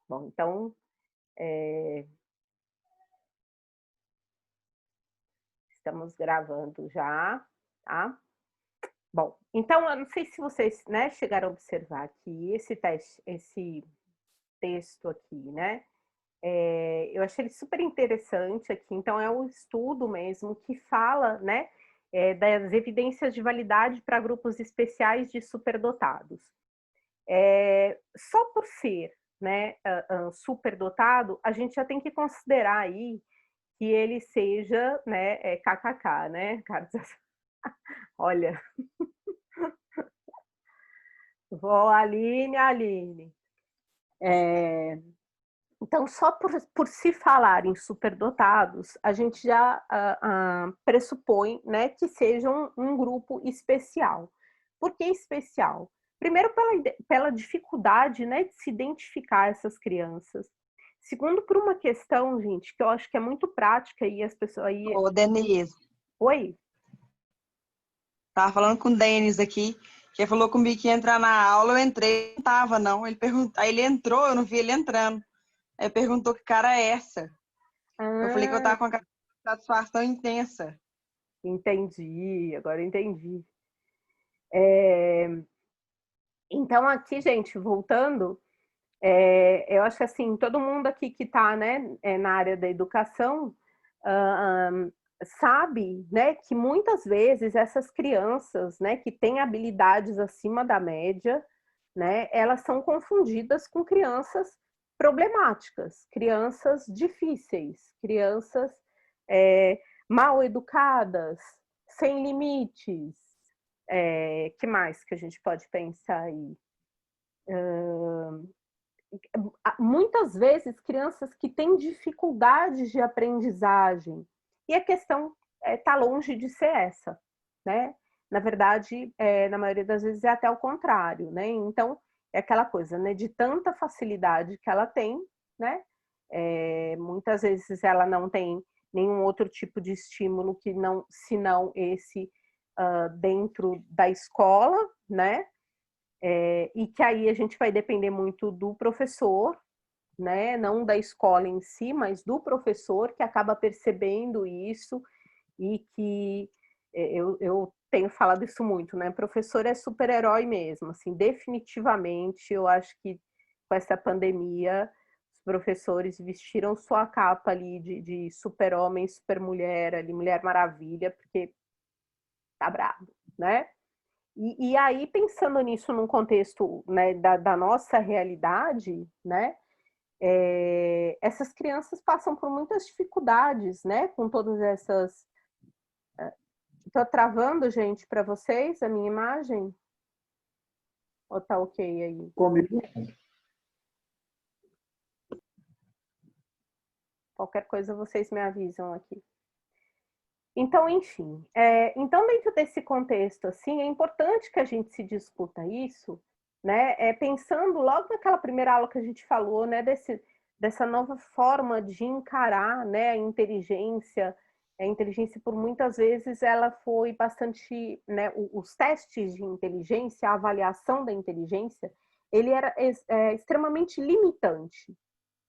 Bom, então, estamos gravando já, tá? Bom, então eu não sei se vocês, né, chegaram a observar aqui esse texto aqui, né? Eu achei ele super interessante aqui. Então é um estudo mesmo que fala, né, das evidências de validade para grupos especiais de superdotados. Só por ser, né, superdotado, a gente já tem que considerar aí que ele seja, né, kkk, né, Carlos? Olha, vó Aline. Então, só por se falar em superdotados, a gente já pressupõe, né, que seja um grupo especial. Por que especial? Primeiro, pela dificuldade, né, de se identificar essas crianças. Segundo, por uma questão, gente, que eu acho que é muito prática e as pessoas aí. Ô, Denise. Oi? Tava falando com o Denis aqui, que ele falou comigo que ia entrar na aula, eu entrei, não tava, não. Aí ele entrou, eu não vi ele entrando. Aí perguntou que cara é essa. Eu falei que eu Ah, tava com uma satisfação intensa. entendi, agora entendi. Então, aqui, gente, voltando, eu acho que assim, todo mundo aqui que está, né, na área da educação sabe, né, que muitas vezes essas crianças, né, que têm habilidades acima da média, né, elas são confundidas com crianças problemáticas, crianças difíceis, crianças mal educadas, sem limites. Que mais que a gente pode pensar aí? Muitas vezes crianças que têm dificuldades de aprendizagem, e a questão está longe de ser essa, né? Na verdade, na maioria das vezes é até o contrário, né? Então, é aquela coisa, né? De tanta facilidade que ela tem, né? Muitas vezes ela não tem nenhum outro tipo de estímulo que não, senão esse dentro da escola, né? E que aí a gente vai depender muito do professor, né? Não da escola em si, mas do professor que acaba percebendo isso e que eu tenho falado isso muito, né? Professor é super-herói mesmo, assim, definitivamente. Eu acho que com essa pandemia os professores vestiram sua capa ali de super-homem, super-mulher, ali, Mulher Maravilha, porque tá brabo, né? E aí, pensando nisso num contexto, né, da nossa realidade, né, essas crianças passam por muitas dificuldades, né, com todas essas... Estou travando, gente, para vocês, a minha imagem? Ou tá ok aí? Comigo. Qualquer coisa vocês me avisam aqui. Então, enfim, então dentro desse contexto, assim, é importante que a gente se discuta isso, né? Pensando logo naquela primeira aula que a gente falou, né? Dessa nova forma de encarar, né? A inteligência por muitas vezes ela foi bastante, né? Os testes de inteligência, a avaliação da inteligência, ele era extremamente limitante,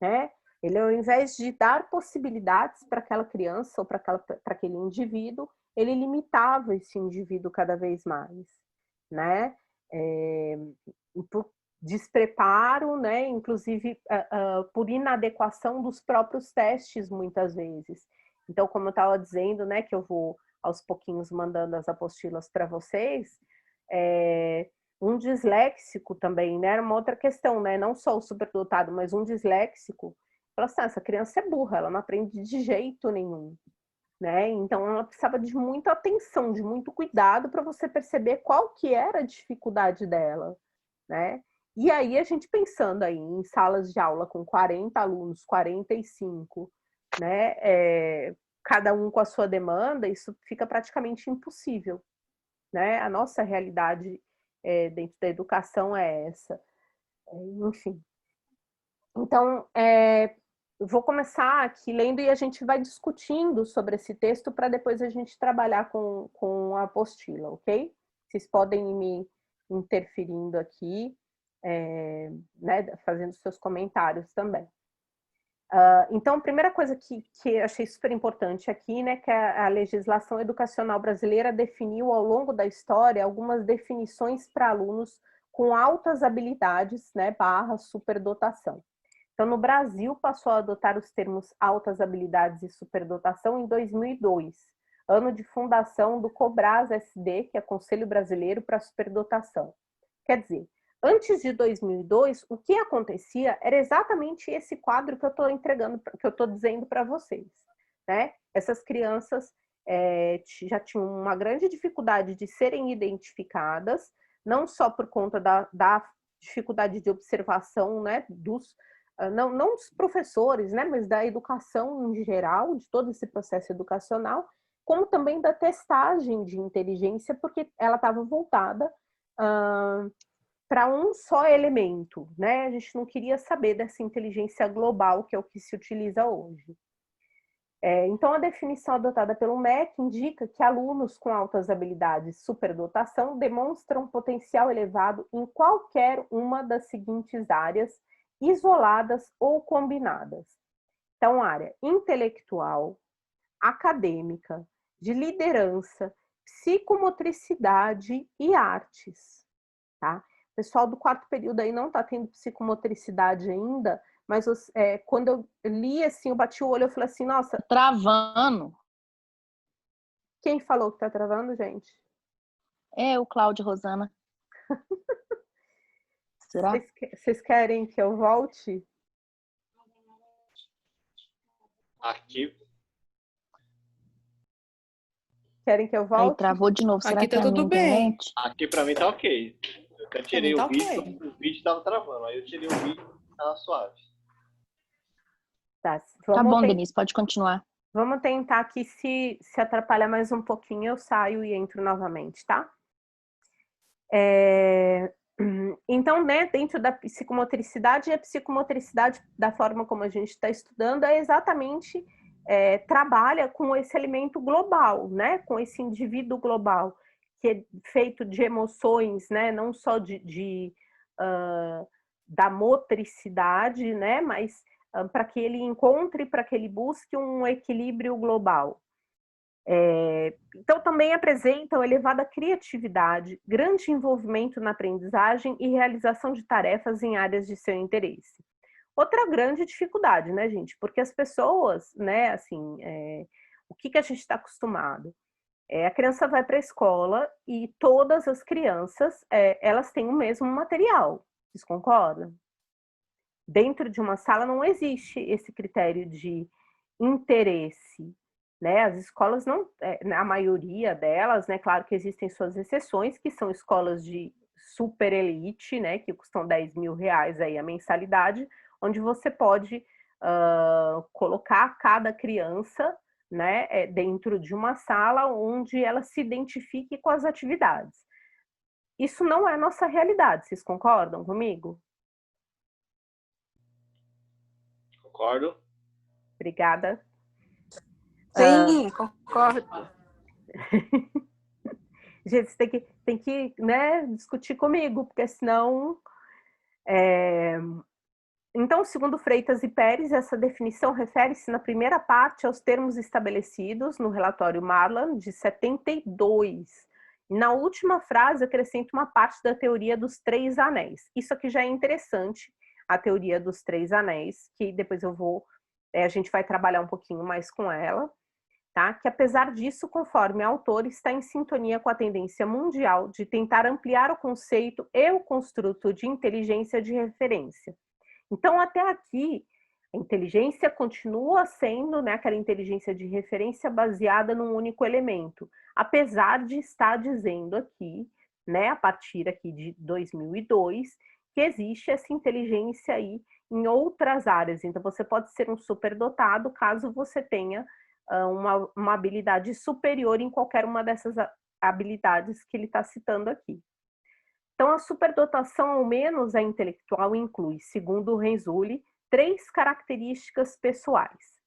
né? Ele, ao invés de dar possibilidades para aquela criança ou para aquele indivíduo, ele limitava esse indivíduo cada vez mais, né? Por despreparo, né? Inclusive por inadequação dos próprios testes, muitas vezes. Então, como eu estava dizendo, né, que eu vou aos pouquinhos mandando as apostilas para vocês, um disléxico também, né? Era uma outra questão, né? Não só o superdotado, mas um disléxico. Fala assim, essa criança é burra, ela não aprende de jeito nenhum, né? Então ela precisava de muita atenção, de muito cuidado para você perceber qual que era a dificuldade dela, né? E aí a gente pensando aí em salas de aula com 40 alunos, 45, né? Cada um com a sua demanda, isso fica praticamente impossível, né? A nossa realidade dentro da educação é essa. Enfim. Então, vou começar aqui lendo e a gente vai discutindo sobre esse texto para depois a gente trabalhar com a apostila, ok? Vocês podem ir me interferindo aqui né, fazendo seus comentários também. Então, a primeira coisa que eu achei super importante aqui, né, que a legislação educacional brasileira definiu ao longo da história algumas definições para alunos com altas habilidades, né, / superdotação. Então, no Brasil, passou a adotar os termos altas habilidades e superdotação em 2002, ano de fundação do COBRAS-SD, que é Conselho Brasileiro para a Superdotação. Quer dizer, antes de 2002, o que acontecia era exatamente esse quadro que eu estou entregando, que eu estou dizendo para vocês, né? Essas crianças já tinham uma grande dificuldade de serem identificadas, não só por conta da dificuldade de observação, né, não dos professores, né, mas da educação em geral, de todo esse processo educacional, como também da testagem de inteligência, porque ela estava voltada para um só elemento, né? A gente não queria saber dessa inteligência global, que é o que se utiliza hoje. Então, a definição adotada pelo MEC indica que alunos com altas habilidades e superdotação demonstram potencial elevado em qualquer uma das seguintes áreas, isoladas ou combinadas. Então, área intelectual, acadêmica, de liderança, psicomotricidade e artes, tá? O pessoal do 4º período aí não está tendo psicomotricidade ainda, mas quando eu li assim, eu bati o olho e falei assim, nossa... Travando. Quem falou que está travando, gente? É o Cláudio Rosana. Será? Vocês querem que eu volte? Aqui. Querem que eu volte? Aí travou de novo. Será Aqui que tá é a tudo minha bem. internet? Aqui pra mim tá ok. Eu até tirei Pra o mim tá vídeo, ok. o vídeo tava travando. Aí eu tirei o vídeo e tava suave. Tá, Tá bom, Denise, pode continuar. Vamos tentar aqui, se atrapalhar mais um pouquinho, eu saio e entro novamente, tá? Então, né, dentro da psicomotricidade, a psicomotricidade, da forma como a gente está estudando, é exatamente trabalha com esse elemento global, né, com esse indivíduo global, que é feito de emoções, né, não só da motricidade, né, mas para que ele encontre, para que ele busque um equilíbrio global. Então, também apresentam elevada criatividade, grande envolvimento na aprendizagem e realização de tarefas em áreas de seu interesse. Outra grande dificuldade, né, gente? Porque as pessoas, né, assim, o que a gente está acostumado? A criança vai para a escola e todas as crianças, elas têm o mesmo material. Vocês concordam? Dentro de uma sala não existe esse critério de interesse, né? As escolas não, a maioria delas, né? Claro que existem suas exceções, que são escolas de super elite, né? Que custam R$10.000 aí a mensalidade, onde você pode colocar cada criança, né? Dentro de uma sala onde ela se identifique com as atividades. Isso não é nossa realidade, vocês concordam comigo? Concordo? Obrigada. Sim, concordo. Gente, você tem que né, discutir comigo, porque senão... Então, segundo Freitas e Pérez, essa definição refere-se na primeira parte aos termos estabelecidos no relatório Marlan, de 72. Na última frase, acrescenta uma parte da teoria dos 3 anéis. Isso aqui já é interessante, a teoria dos 3 anéis, que depois a gente vai trabalhar um pouquinho mais com ela, tá? Que apesar disso, conforme a autor, está em sintonia com a tendência mundial de tentar ampliar o conceito e o construto de inteligência de referência. Então, até aqui, a inteligência continua sendo, né, aquela inteligência de referência baseada num único elemento, apesar de estar dizendo aqui, né, a partir aqui de 2002, que existe essa inteligência aí em outras áreas. Então, você pode ser um superdotado caso você tenha uma habilidade superior em qualquer uma dessas habilidades que ele está citando aqui. Então, a superdotação, ao menos a intelectual, inclui, segundo o Renzulli, 3 características pessoais.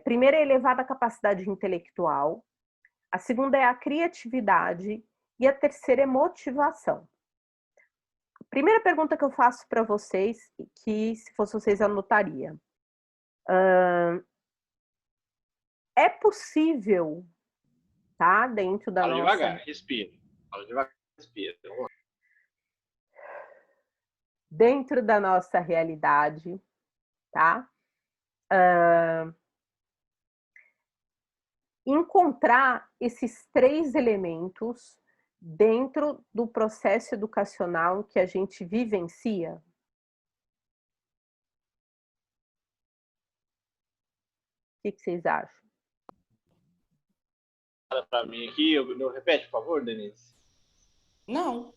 Primeira é a elevada capacidade intelectual, a segunda é a criatividade e a terceira é motivação. primeira pergunta que eu faço para vocês, que se fosse vocês anotaria. É possível, tá? Dentro da Fala nossa... devagar, respira. Fala devagar, respira. Vamos lá. Dentro da nossa realidade, tá? Encontrar esses 3 elementos dentro do processo educacional que a gente vivencia. O que vocês acham? Fala para mim aqui, repete, por favor, Denise. Não.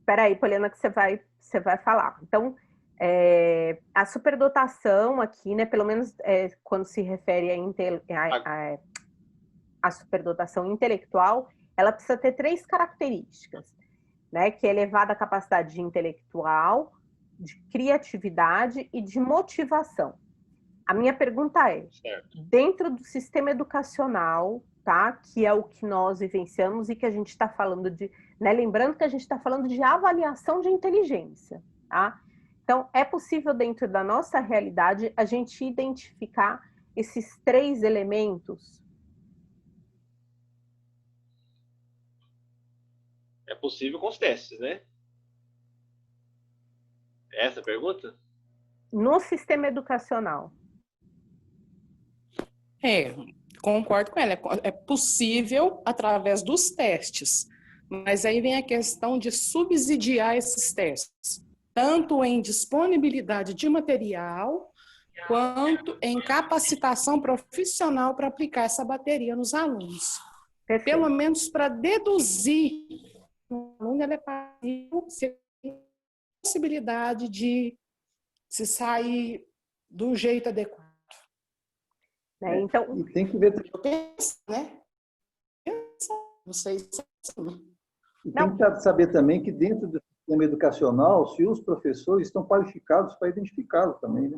Peraí, Poliana, que você vai falar. Então, a superdotação aqui, né, pelo menos quando se refere à superdotação intelectual, ela precisa ter 3 características, né, que é elevada capacidade intelectual, de criatividade e de motivação. A minha pergunta é, dentro do sistema educacional, tá, que é o que nós vivenciamos e que a gente está falando de, né, lembrando que a gente está falando de avaliação de inteligência, tá? Então, é possível dentro da nossa realidade a gente identificar esses 3 elementos? É possível com os testes, né? É essa a pergunta? No sistema educacional. Concordo com ela. É possível através dos testes, mas aí vem a questão de subsidiar esses testes, tanto em disponibilidade de material, quanto em capacitação profissional para aplicar essa bateria nos alunos. Perfeito. Pelo menos para deduzir o aluno, ele é possibilidade de se sair do jeito adequado. Né? Então, e tem que ver, né? Não sei se e tem que saber também que dentro do sistema educacional, se os professores estão qualificados para identificá-lo também, né?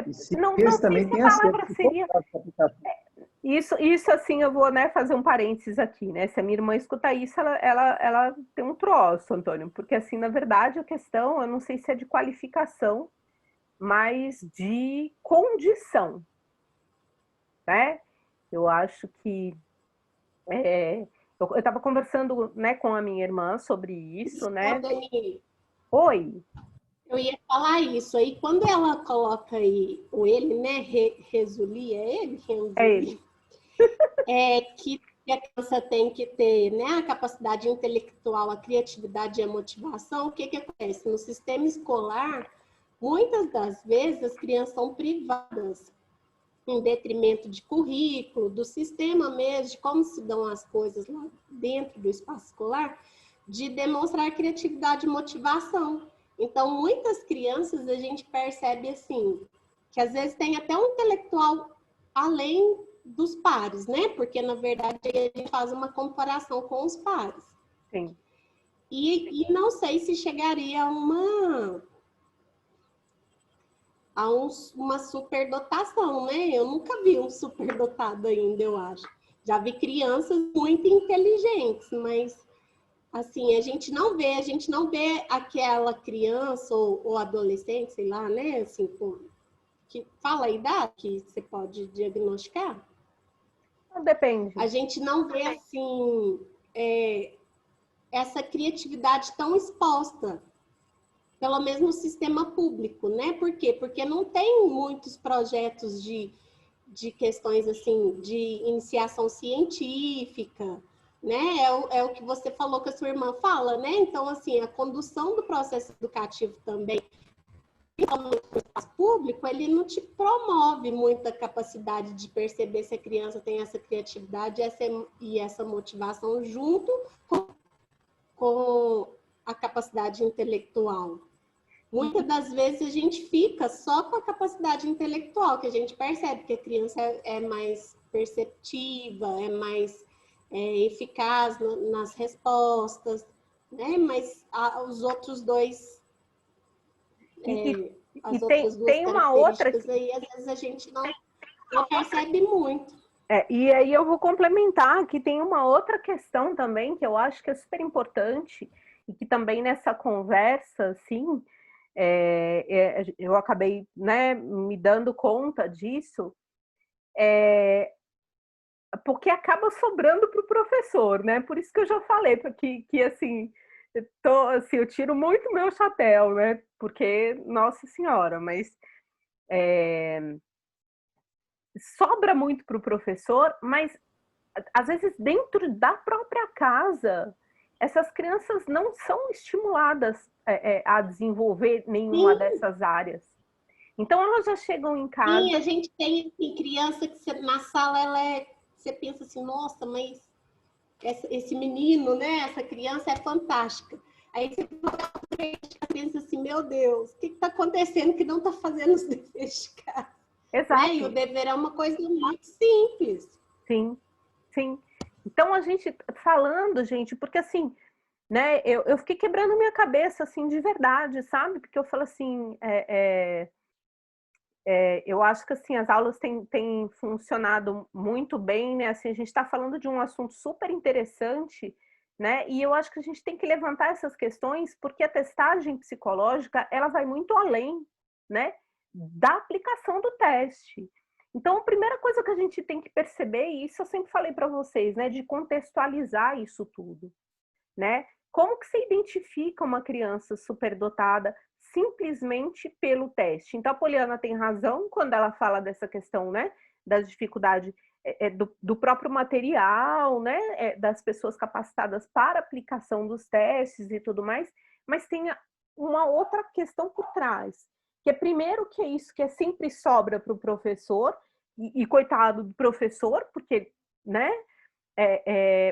E se eles também têm acesso seria... Isso assim, eu vou, né, fazer um parênteses aqui, né? Se a minha irmã escuta isso, ela tem um troço, Antônio, porque assim, na verdade, a questão, eu não sei se é de qualificação, mas de condição, né? Eu acho que eu estava conversando, né, com a minha irmã sobre isso, né? Oi. Eu ia falar isso aí, quando ela coloca aí o ele, né, Resuli, é ele? É ele. É que a criança tem que ter, né, a capacidade intelectual, a criatividade e a motivação. O que acontece? No sistema escolar, muitas das vezes as crianças são privadas, em detrimento de currículo, do sistema mesmo, de como se dão as coisas lá dentro do espaço escolar, de demonstrar criatividade e motivação. Então, muitas crianças a gente percebe assim, que às vezes tem até um intelectual além dos pares, né? Porque, na verdade, a gente faz uma comparação com os pares. Sim. E não sei se chegaria a uma superdotação, né? Eu nunca vi um superdotado ainda, eu acho. Já vi crianças muito inteligentes, mas assim, a gente não vê aquela criança ou adolescente, sei lá, né? Assim, que fala a idade que você pode diagnosticar. Depende. A gente não vê, assim, essa criatividade tão exposta, pelo menos no sistema público, né? Por quê? Porque não tem muitos projetos de questões, assim, de iniciação científica, né? É o que você falou que a sua irmã fala, né? Então, assim, a condução do processo educativo também, no espaço público, ele não te promove muita capacidade de perceber se a criança tem essa criatividade e essa motivação junto com a capacidade intelectual. Muitas das vezes a gente fica só com a capacidade intelectual, que a gente percebe que a criança é mais perceptiva, é mais eficaz nas respostas, né? Mas os outros dois... tem uma outra aí, às vezes a gente não percebe muito. E aí eu vou complementar que tem uma outra questão também que eu acho que é super importante e que também nessa conversa, assim, eu acabei, né, me dando conta disso, porque acaba sobrando para o professor, né? Por isso que eu já falei, porque que assim, eu tiro muito meu chapéu, né? Porque, nossa senhora, mas sobra muito para o professor, mas às vezes dentro da própria casa, essas crianças não são estimuladas a desenvolver nenhuma dessas áreas. Então elas já chegam em casa. Sim, a gente tem assim, criança que na sala você pensa assim, nossa, mas esse menino, né? Essa criança é fantástica. Aí você pensa assim, meu Deus, o que está acontecendo que não está fazendo os deveres de casa? Exato. Né? E o dever é uma coisa muito simples. Sim, sim. Então a gente falando, gente, porque assim, né? Eu fiquei quebrando minha cabeça, assim, de verdade, sabe? Porque eu falo assim, eu acho que assim as aulas têm funcionado muito bem, né? Assim, a gente está falando de um assunto super interessante, né? E eu acho que a gente tem que levantar essas questões porque a testagem psicológica ela vai muito além, né? Da aplicação do teste. Então, a primeira coisa que a gente tem que perceber, e isso eu sempre falei para vocês, né? De contextualizar isso tudo, né? Como que você identifica uma criança superdotada simplesmente pelo teste? Então, a Poliana tem razão quando ela fala dessa questão, né, da dificuldade do próprio material, né, das pessoas capacitadas para aplicação dos testes e tudo mais, mas tem uma outra questão por trás, que é primeiro que é isso que sempre sobra para o professor, e coitado do professor, porque, né,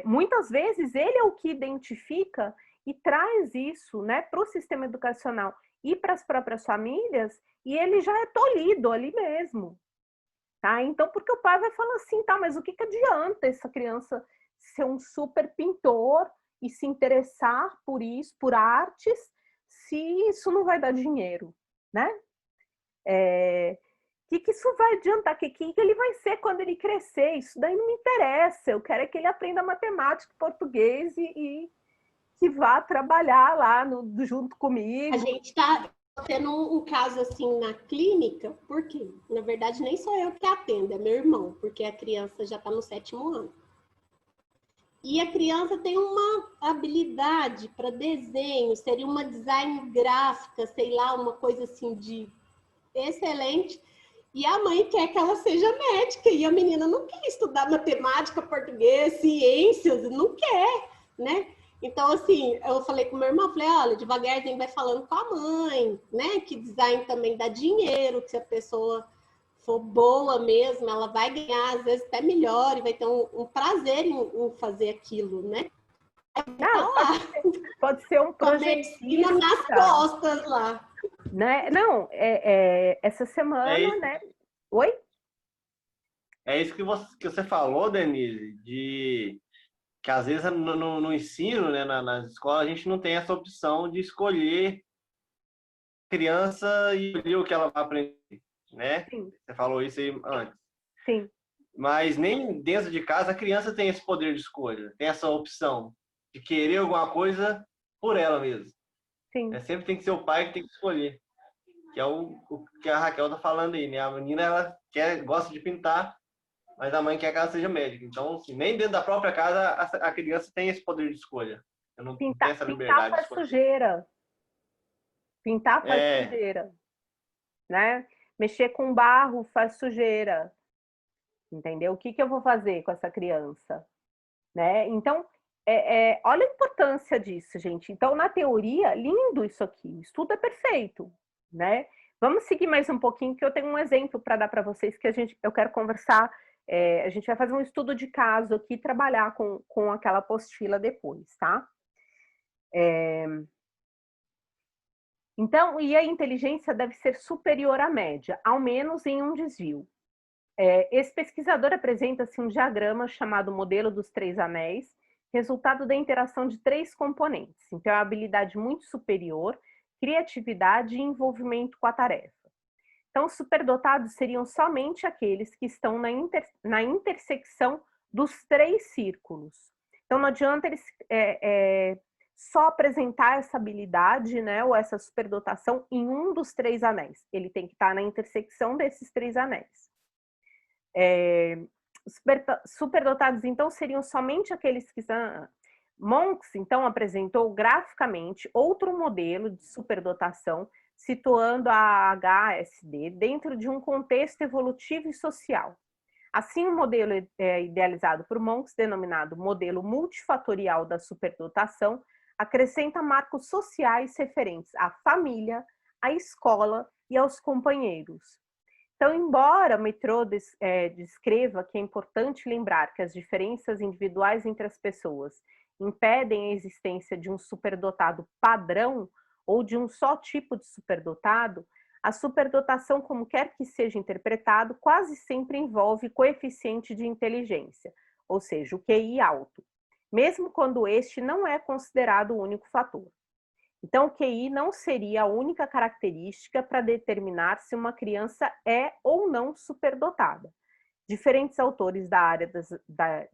muitas vezes ele é o que identifica e traz isso, né, para o sistema educacional e para as próprias famílias, e ele já é tolhido ali mesmo. Tá? Então, porque o pai vai falar assim, tá, mas o que adianta essa criança ser um super pintor e se interessar por isso, por artes, se isso não vai dar dinheiro, né? Que isso vai adiantar? Que ele vai ser quando ele crescer? Isso daí não me interessa. Eu quero é que ele aprenda matemática, português e que vá trabalhar lá junto comigo. A gente está tendo um caso assim na clínica, porque na verdade nem sou eu que atendo, é meu irmão, porque a criança já está no 7º ano. E a criança tem uma habilidade para desenho, seria uma design gráfica, sei lá, uma coisa assim de excelente. E a mãe quer que ela seja médica, e a menina não quer estudar matemática, português, ciências, não quer, né? Então, assim, eu falei com meu irmão, falei, olha, devagarzinho vai falando com a mãe, né? Que design também dá dinheiro, que se a pessoa for boa mesmo, ela vai ganhar, às vezes, até melhor, e vai ter um prazer em fazer aquilo, né? Não, pode ser um projetista nas costas lá. Né? Não, essa semana, né? Oi? É isso que você falou, Denise, de que às vezes no ensino, né, nas escolas, a gente não tem essa opção de escolher criança e escolher o que ela vai aprender, né? Sim. Você falou isso aí antes. Sim. Mas nem dentro de casa a criança tem esse poder de escolha, tem essa opção de querer alguma coisa por ela mesma. Sim. Sempre tem que ser o pai que tem que escolher. Que é o que a Raquel tá falando aí, né? A menina, ela gosta de pintar, mas a mãe quer que ela seja médica. Então, assim, nem dentro da própria casa a criança tem esse poder de escolha. Eu não tenho essa liberdade. Pintar faz sujeira. Pintar faz sujeira. Né? Mexer com barro faz sujeira. Entendeu? O que eu vou fazer com essa criança? Né? Então, olha a importância disso, gente. Então, na teoria, lindo isso aqui. O estudo é perfeito. Né? Vamos seguir mais um pouquinho, que eu tenho um exemplo para dar para vocês que eu quero conversar. A gente vai fazer um estudo de caso aqui, trabalhar com aquela apostila depois, tá? Então, e a inteligência deve ser superior à média, ao menos em um desvio. Esse pesquisador apresenta-se um diagrama chamado modelo dos 3 anéis, resultado da interação de 3 componentes. Então, é uma habilidade muito superior, criatividade e envolvimento com a tarefa. Então, os superdotados seriam somente aqueles que estão na intersecção dos 3 círculos. Então, não adianta eles só apresentar essa habilidade, né, ou essa superdotação em um dos 3 anéis. Ele tem que estar na intersecção desses 3 anéis. Superdotados, então, seriam somente aqueles que são... Monks, então, apresentou graficamente outro modelo de superdotação, situando a HSD dentro de um contexto evolutivo e social. Assim, o modelo idealizado por Monks, denominado modelo multifatorial da superdotação, acrescenta marcos sociais referentes à família, à escola e aos companheiros. Então, embora Metro descreva que é importante lembrar que as diferenças individuais entre as pessoas impedem a existência de um superdotado padrão ou de um só tipo de superdotado, a superdotação, como quer que seja interpretado, quase sempre envolve coeficiente de inteligência, ou seja, o QI alto, mesmo quando este não é considerado o único fator. Então, o QI não seria a única característica para determinar se uma criança é ou não superdotada. Diferentes autores da área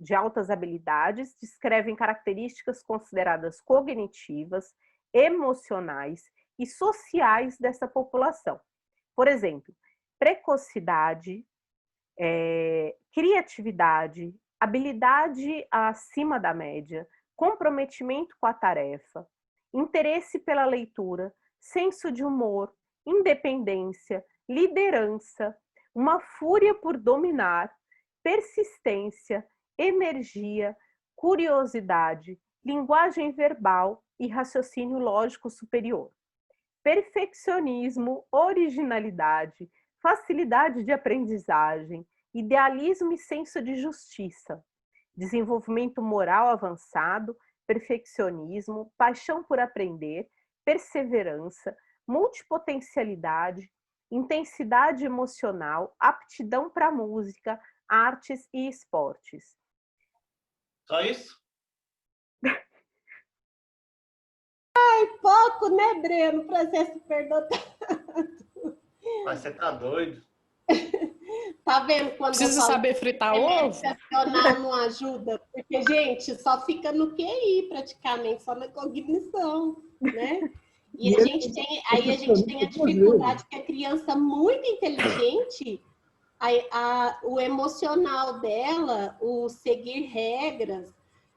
de altas habilidades descrevem características consideradas cognitivas, emocionais e sociais dessa população. Por exemplo, precocidade, criatividade, habilidade acima da média, comprometimento com a tarefa, interesse pela leitura, senso de humor, independência, liderança, uma fúria por dominar, persistência, energia, curiosidade, linguagem verbal e raciocínio lógico superior, perfeccionismo, originalidade, facilidade de aprendizagem, idealismo e senso de justiça, desenvolvimento moral avançado, perfeccionismo, paixão por aprender, perseverança, multipotencialidade, intensidade emocional, aptidão para música, artes e esportes. Só isso? Pouco, né, Breno, para ser superdotado. Mas você tá doido. Tá vendo quando Precisa saber fritar ovo? Excepcional não ajuda, porque, gente, só fica no QI, praticamente, só na cognição, né? E a gente tem a dificuldade que a criança muito inteligente, o emocional dela, o seguir regras,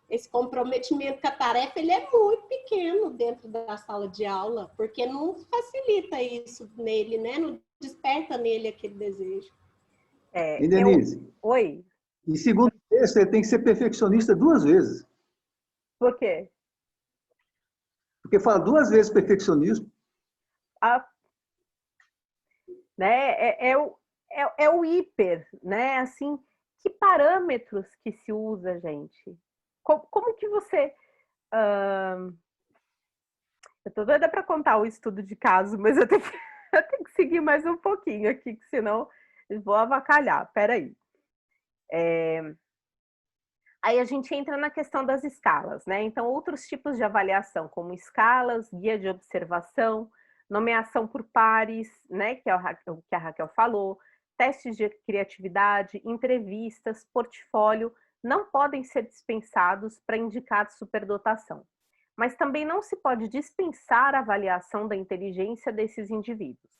esse comprometimento com a tarefa, ele é muito pequeno dentro da sala de aula, porque não facilita isso nele, né? Não desperta nele aquele desejo. E Denise? Oi? E segundo o texto, ele tem que ser perfeccionista 2 vezes. Por quê? Porque fala 2 vezes perfeccionismo. Né? É o hiper, né? Assim, que parâmetros que se usa, gente? Como que você... Eu tô doida para contar o estudo de caso, mas eu tenho que seguir mais um pouquinho aqui, que senão eu vou avacalhar. Peraí. Aí a gente entra na questão das escalas, né? Então, outros tipos de avaliação, como escalas, guia de observação, nomeação por pares, né? Que é o que a Raquel falou, testes de criatividade, entrevistas, portfólio, não podem ser dispensados para indicar superdotação. Mas também não se pode dispensar a avaliação da inteligência desses indivíduos.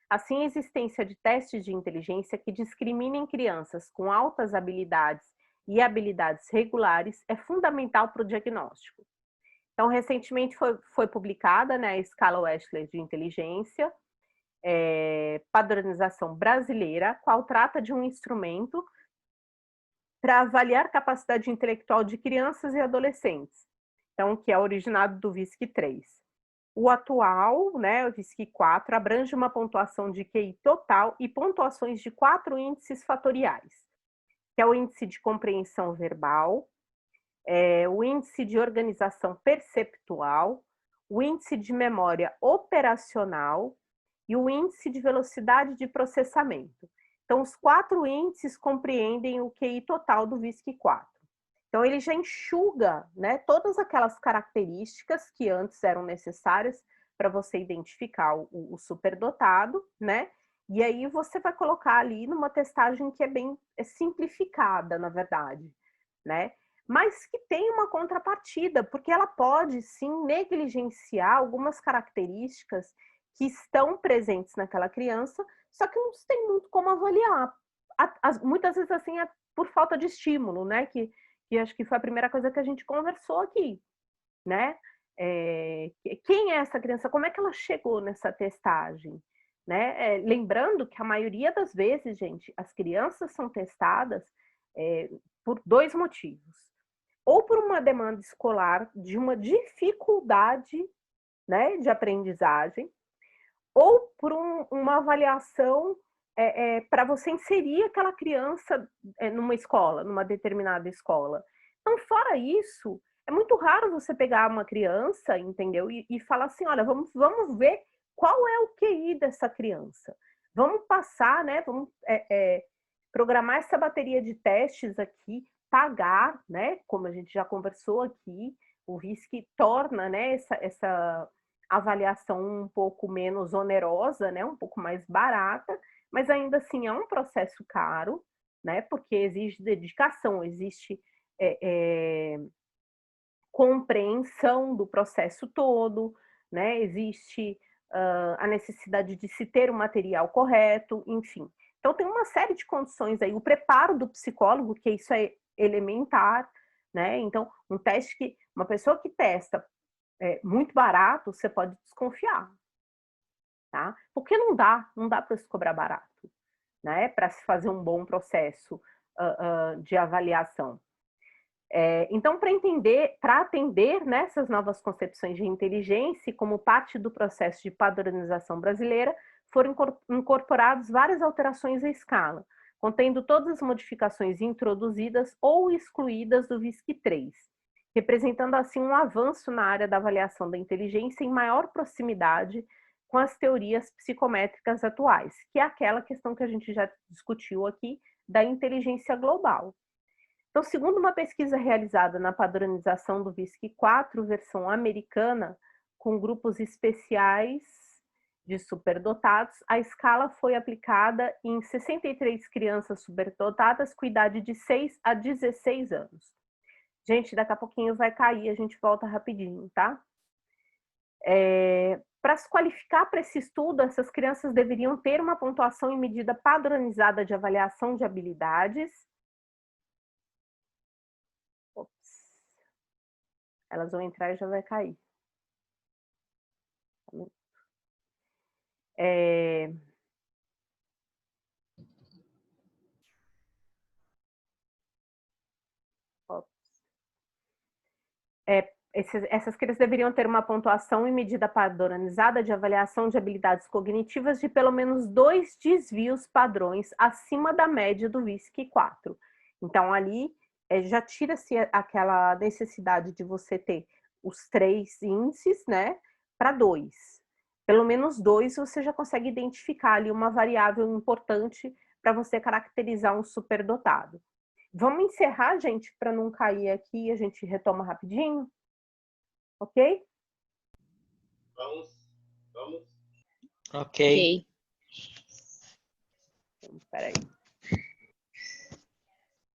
Assim, a existência de testes de inteligência que discriminem crianças com altas habilidades e habilidades regulares é fundamental para o diagnóstico. Então, recentemente foi publicada, né, a escala Wechsler de inteligência, padronização brasileira, qual trata de um instrumento para avaliar capacidade intelectual de crianças e adolescentes, então, que é originado do VISC-3. O atual, né, o VISC-4, abrange uma pontuação de QI total e pontuações de 4 índices fatoriais, que é o índice de compreensão verbal, o índice de organização perceptual, o índice de memória operacional e o índice de velocidade de processamento. Então, os 4 índices compreendem o QI total do VISC-4. Então, ele já enxuga, né, todas aquelas características que antes eram necessárias para você identificar o superdotado, né? E aí você vai colocar ali numa testagem que é bem simplificada, na verdade, né? Mas que tem uma contrapartida, porque ela pode, sim, negligenciar algumas características que estão presentes naquela criança, só que não tem muito como avaliar. Muitas vezes, assim, é por falta de estímulo, né? Que acho que foi a primeira coisa que a gente conversou aqui, né? Quem é essa criança? Como é que ela chegou nessa testagem? Né? Lembrando que a maioria das vezes, gente, as crianças são testadas por dois motivos. Ou por uma demanda escolar de uma dificuldade, né, de aprendizagem, ou por uma avaliação para você inserir aquela criança numa escola, numa determinada escola. Então, fora isso, é muito raro você pegar uma criança, entendeu? E falar assim, olha, vamos ver qual é o QI dessa criança. Vamos passar, né? Vamos programar essa bateria de testes aqui, pagar, né? Como a gente já conversou aqui, o RISC torna, né, essa avaliação um pouco menos onerosa, né? Um pouco mais barata, mas ainda assim é um processo caro, né? Porque exige dedicação, existe compreensão do processo todo, né? Existe a necessidade de se ter o material correto, enfim. Então, tem uma série de condições aí. O preparo do psicólogo, que isso é elementar, né? Então, um teste que uma pessoa que testa muito barato, você pode desconfiar, tá? Porque não dá para se cobrar barato, né? Para se fazer um bom processo de avaliação. Então, para atender nessas novas concepções de inteligência, como parte do processo de padronização brasileira, foram incorporadas várias alterações à escala, contendo todas as modificações introduzidas ou excluídas do VISC-3, representando assim um avanço na área da avaliação da inteligência em maior proximidade com as teorias psicométricas atuais, que é aquela questão que a gente já discutiu aqui da inteligência global. Então, segundo uma pesquisa realizada na padronização do VISC-4, versão americana, com grupos especiais de superdotados, a escala foi aplicada em 63 crianças superdotadas com idade de 6 a 16 anos. Gente, daqui a pouquinho vai cair, a gente volta rapidinho, tá? Para se qualificar para esse estudo, essas crianças deveriam ter uma pontuação em medida padronizada de avaliação de habilidades. Ops. Elas vão entrar e já vai cair. Essas crianças deveriam ter uma pontuação em medida padronizada de avaliação de habilidades cognitivas de pelo menos 2 desvios padrões acima da média do VISC-4. Então, ali já tira-se aquela necessidade de você ter os 3 índices, né, para 2. Pelo menos 2 você já consegue identificar ali uma variável importante para você caracterizar um superdotado. Vamos encerrar, gente, para não cair aqui, a gente retoma rapidinho? Ok? Vamos. Ok. Espera aí.